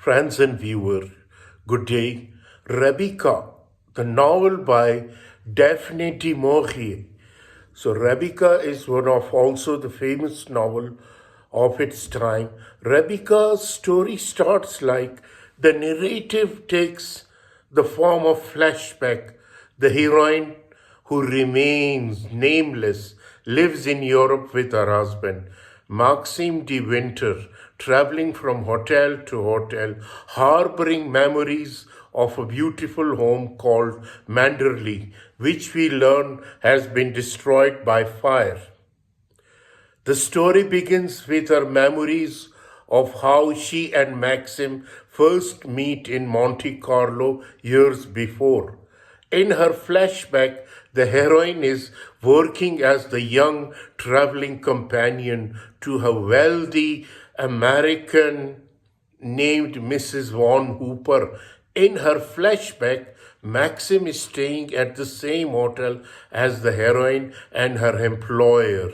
Friends and viewer, good day. Rebecca, the novel by Daphine du Maurier. So Rebecca is one of also the famous novel of its time. Rebecca's story starts like the narrative takes the form of flashback. The heroine, who remains nameless, lives in Europe with her husband, Maxime de Winter, traveling from hotel to hotel, harboring memories of a beautiful home called Manderley, which we learn has been destroyed by fire. The story begins with her memories of how she and Maxim first meet in Monte Carlo years before. In her flashback, the heroine is working as the young traveling companion to a wealthy American named Mrs. Von Hooper. In her flashback, Maxim is staying at the same hotel as the heroine and her employer.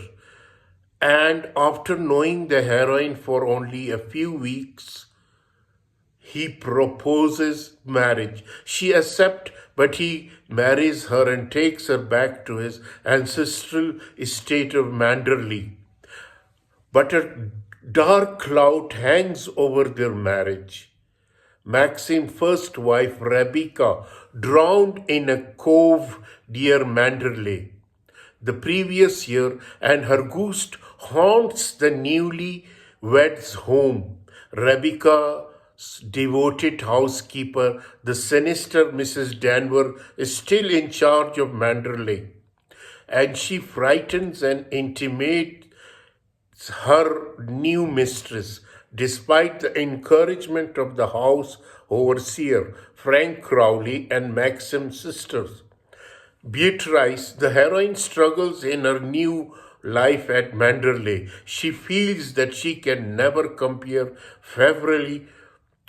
And after knowing the heroine for only a few weeks, he proposes marriage. She accepts, but he marries her and takes her back to his ancestral estate of Manderley. But a dark cloud hangs over their marriage. Maxime's first wife, Rebecca, drowned in a cove near Manderley the previous year, and her ghost haunts the newlyweds' home. Rebecca's devoted housekeeper, the sinister Mrs. Danver, is still in charge of Manderley, and she frightens and intimidates her new mistress, despite the encouragement of the house overseer, Frank Crowley, and Maxim's sisters. Beatrice, the heroine, struggles in her new life at Manderley. She feels that she can never compare favorably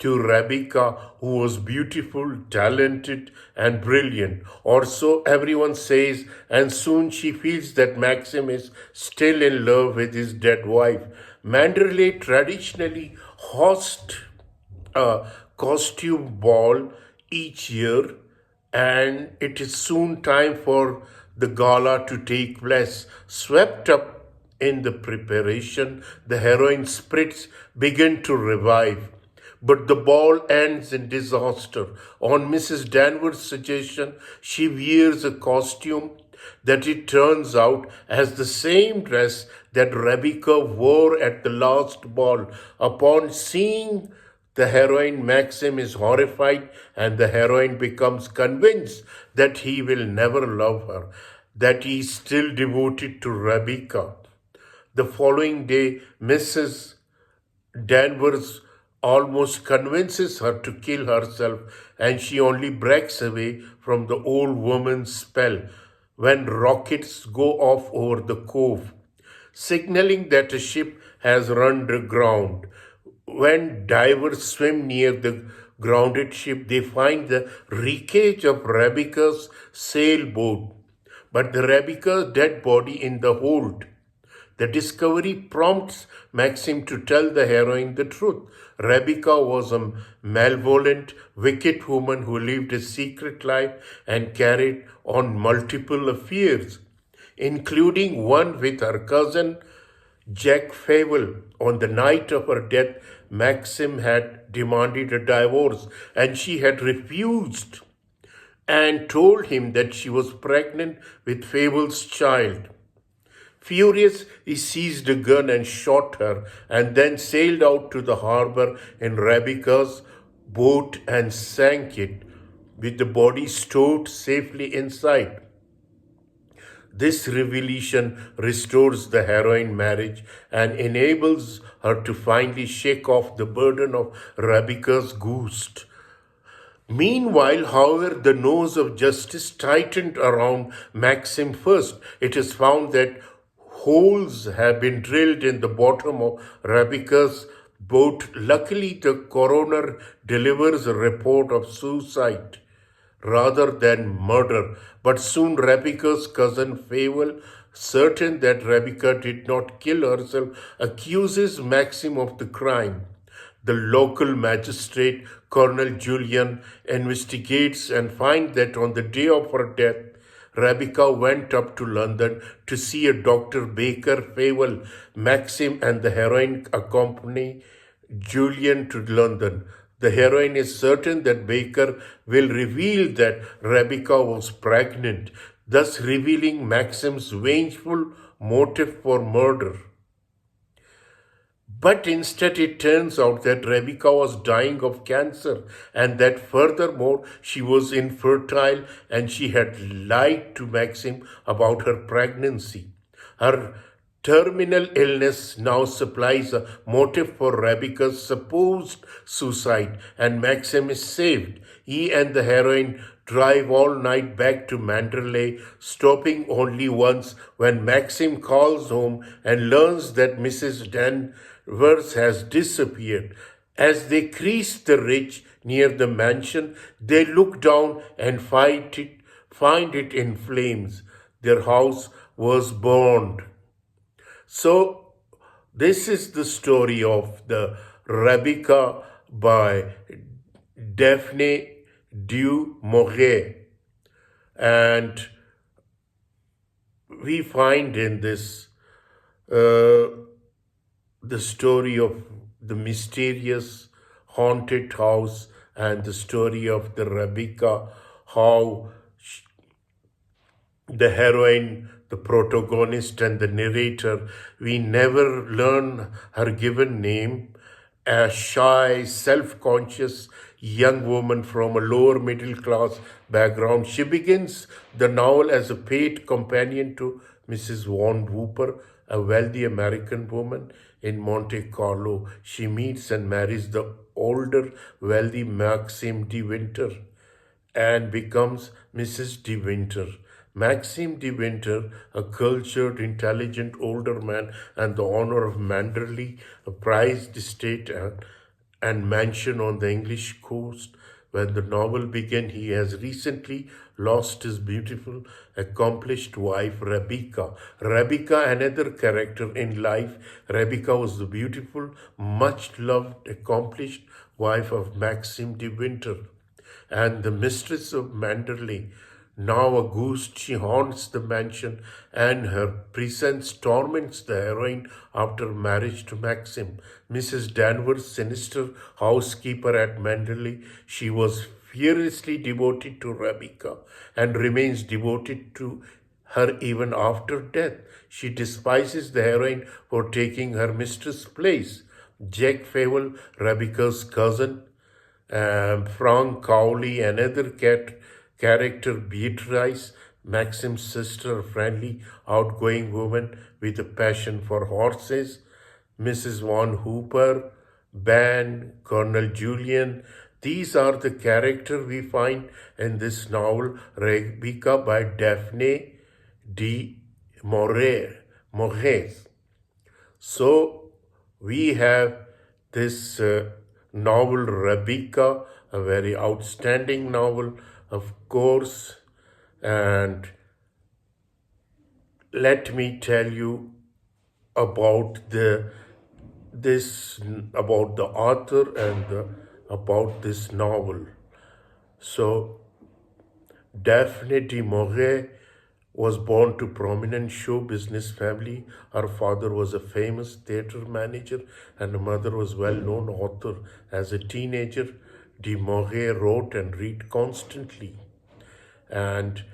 to Rebecca, who was beautiful, talented, and brilliant, or so everyone says, and soon she feels that Maxim is still in love with his dead wife. Manderley traditionally hosts a costume ball each year, and it is soon time for the gala to take place. Swept up in the preparation, the heroine's spirits begin to revive. But the ball ends in disaster. On Mrs. Danvers' suggestion, she wears a costume that it turns out has the same dress that Rebecca wore at the last ball. Upon seeing the heroine, Maxim is horrified, and the heroine becomes convinced that he will never love her, that he is still devoted to Rebecca. The following day, Mrs. Danvers almost convinces her to kill herself, and she only breaks away from the old woman's spell when rockets go off over the cove, signaling that a ship has run aground. When divers swim near the grounded ship, they find the wreckage of Rebecca's sailboat, but the Rebecca's dead body in the hold. The discovery prompts Maxim to tell the heroine the truth. Rebecca was a malevolent, wicked woman who lived a secret life and carried on multiple affairs, including one with her cousin Jack Favel. On the night of her death, Maxim had demanded a divorce, and she had refused and told him that she was pregnant with Favel's child. Furious, he seized a gun and shot her, and then sailed out to the harbor in Rebecca's boat and sank it, with the body stowed safely inside. This revelation restores the heroine marriage and enables her to finally shake off the burden of Rebecca's ghost. Meanwhile, however, the nose of justice tightened around Maxim first. It is found that holes have been drilled in the bottom of Rebecca's boat. Luckily, the coroner delivers a report of suicide rather than murder. But soon Rebecca's cousin Favel, certain that Rebecca did not kill herself, accuses Maxim of the crime. The local magistrate, Colonel Julian, investigates and finds that on the day of her death, Rebecca went up to London to see a Dr. Baker Fawell. Maxim and the heroine accompany Julian to London. The heroine is certain that Baker will reveal that Rebecca was pregnant, thus revealing Maxim's vengeful motive for murder. But instead, it turns out that Rebecca was dying of cancer and that furthermore, she was infertile and she had lied to Maxim about her pregnancy. Her terminal illness now supplies a motive for Rebecca's supposed suicide, and Maxim is saved. He and the heroine drive all night back to Manderley, stopping only once when Maxim calls home and learns that Mrs. Danvers has disappeared. As they cross the ridge near the mansion, they look down and find it in flames. Their house was burned. So, this is the story of the Rebecca by Daphine du Maurier. And we find in this the story of the mysterious haunted house and the story of the Rebecca, how the heroine, the protagonist, and the narrator, we never learn her given name. A shy, self conscious young woman from a lower middle class background, she begins the novel as a paid companion to Mrs. Van Whooper, a wealthy American woman in Monte Carlo. She meets and marries the older, wealthy Maxim de Winter and becomes Mrs. de Winter. Maxim de Winter, a cultured, intelligent older man and the owner of Manderley, a prized estate and mansion on the English coast. When the novel began, he has recently lost his beautiful, accomplished wife, Rebecca. Rebecca, another character in life. Rebecca was the beautiful, much-loved, accomplished wife of Maxim de Winter and the mistress of Manderley. Now a ghost, she haunts the mansion, and her presence torments the heroine after marriage to Maxim. Mrs. Danvers, sinister housekeeper at Manderley, she was fiercely devoted to Rebecca and remains devoted to her even after death. She despises the heroine for taking her mistress' place. Jack Fawell, Rebecca's cousin, Frank Cowley, another character Beatrice, Maxim's sister, a friendly, outgoing woman with a passion for horses, Mrs. Van Hooper, Ben, Colonel Julian. These are the characters we find in this novel, Rebecca by Daphine du Maurier. So we have this novel, Rebecca, a very outstanding novel, of course, and let me tell you about the author and about this novel. So, Daphine du Maurier was born to prominent show business family. Her father was a famous theater manager and her mother was well-known author. As a teenager, du Maurier wrote and read constantly. And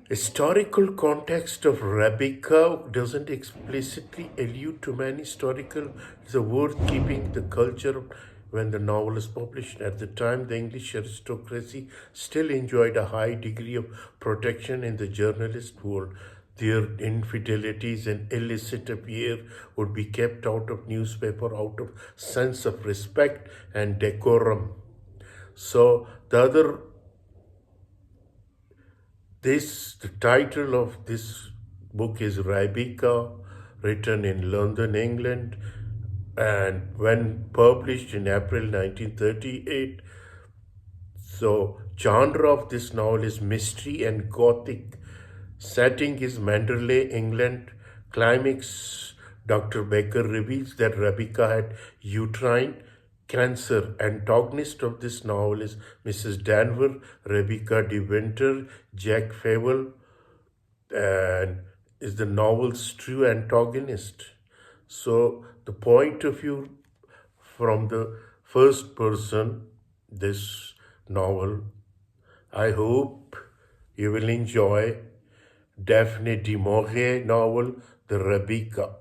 historical context of Rebecca doesn't explicitly allude to many historical. It's worth keeping the culture when the novel is published. At the time, the English aristocracy still enjoyed a high degree of protection in the journalist world. Their infidelities and illicit affair would be kept out of newspaper out of sense of respect and decorum. So the title of this book is Rebecca, written in London, England, and when published in April 1938. So genre of this novel is mystery and gothic. Setting is Manderley, England. Climax, Dr. Baker reveals that Rebecca had uterine cancer. Antagonist of this novel is Mrs. Danver, Rebecca de Winter, Jack Fable, and is the novel's true antagonist. So the point of view from the first person, this novel, I hope you will enjoy Daphine du Maurier novel, The Rebecca.